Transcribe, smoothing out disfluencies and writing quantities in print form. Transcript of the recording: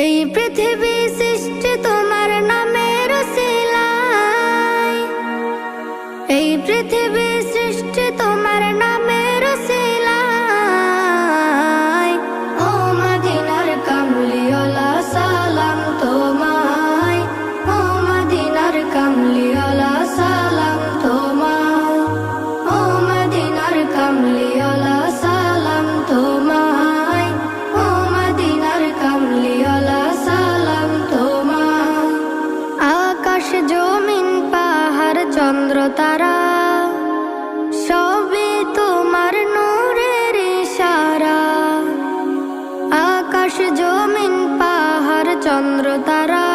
এই পৃথিবী সৃষ্টি তোমার নামের উসিলায়, এই পৃথিবী সৃষ্টি তোমার নামের উসিলায়। ও মদিনার কামলিওয়ালা সালাম তোমায়, ও মদিনার কামলিওয়ালা সালাম তোমায়, ও মদিনার কামলিওয়ালা সালাম তোমায়, ও মদিনার কামলিওয়ালা সালাম তোমায়। আকাশ জমিন পাহাড় চন্দ্র তারা সবই তোমার নূরের ইশারা। আকাশ জমিন পাহাড় চন্দ্র তারা